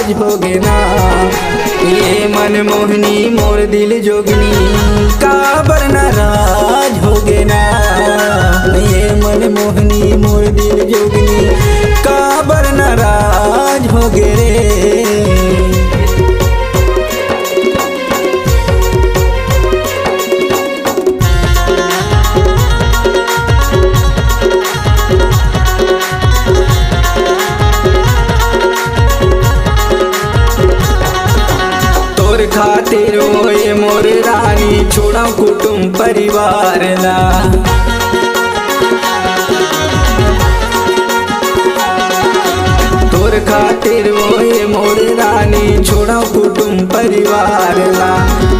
बाज होगे ना। ये मन मोहनी मोर दिल जोगनी काबर नाराज होगे ना। ये मन मोहनी मोर दिल जोगनी काबर नाराज होगे रे। तोर खातिर होए मोर रानी छोड़ा कुटुंब परिवार ला। तोर खातिर होए मोर रानी छोड़ा कुटुंब परिवार ला।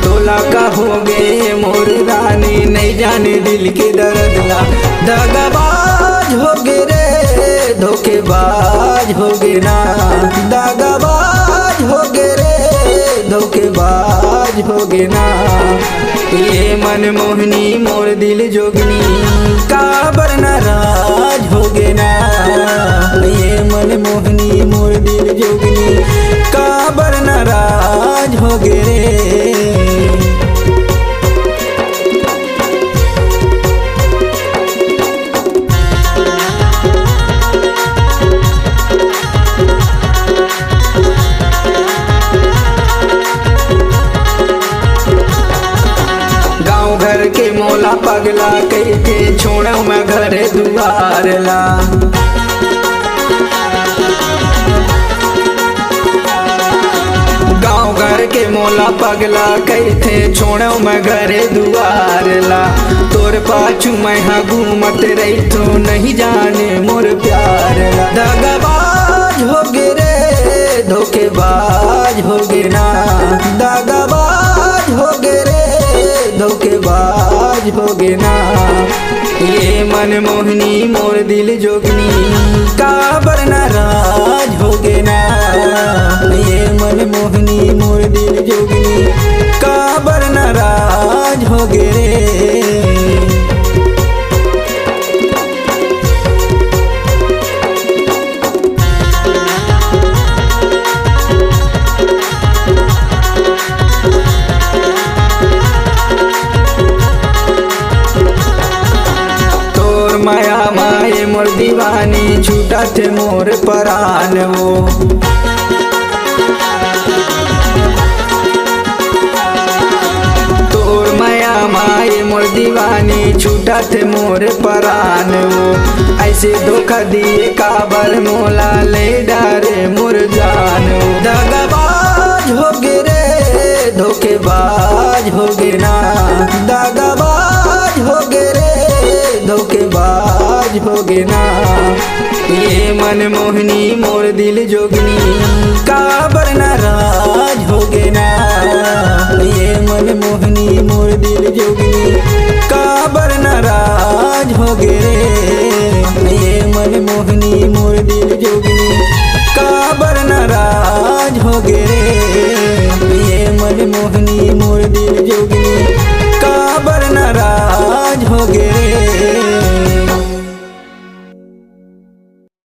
तोला का हो गए मोर रानी नहीं जाने दिल के दर्द ला। दगाबाज होगे रे धोखेबाज होगे ना। दगाबाज होगे रे धोखेबाज होगे ना। ये मन मोहनी मोर दिल जोगनी काबर नाराज होगे ना। ये मन मोहनी मोर दिल जोगनी काबर नाराज होगे रे। घर के मोला पगला कहते छोड़ा मैं घर दुआर ला। गाँव घर के मोला पगला कहते छोड़ा मैं घर दुआर ला। तोर पाछू मैं हाँ घूमत रही तो नहीं जाने मोर प्यार ला। दगाबाज होगे रे धोखेबाज होगे ना। दगाबाज होगे रे धोखेबाज होगे ना। ये मन मोहनी मोर दिल जोगनी काबर नाराज होगे ना। ये मन मोहनी मोर दिल जोगनी काबर नाराज होगे रे। माया माए मोर दीवानी छूटा थे मोर परान वो। तोर माया माए मोर दीवानी छूटा थे मोर परान वो। ऐसे धोखा दिए काबर मोला ले डारे मोर जान वो। दगाबाज होगे रे धोखेबाज होगे ना। दगाबाज होगे रे धोखेबाज होगे ना। ये मन मोहनी मोर दिल जोगनी काबर नाराज होगे ना। ये मन मोहनी मोर दिल जोगनी काबर नाराज होगे रे। ये मन मोहनी मोर दिल जोगनी काबर नाराज होगे रे। ये मन मोहनी मोर दिल जोगनी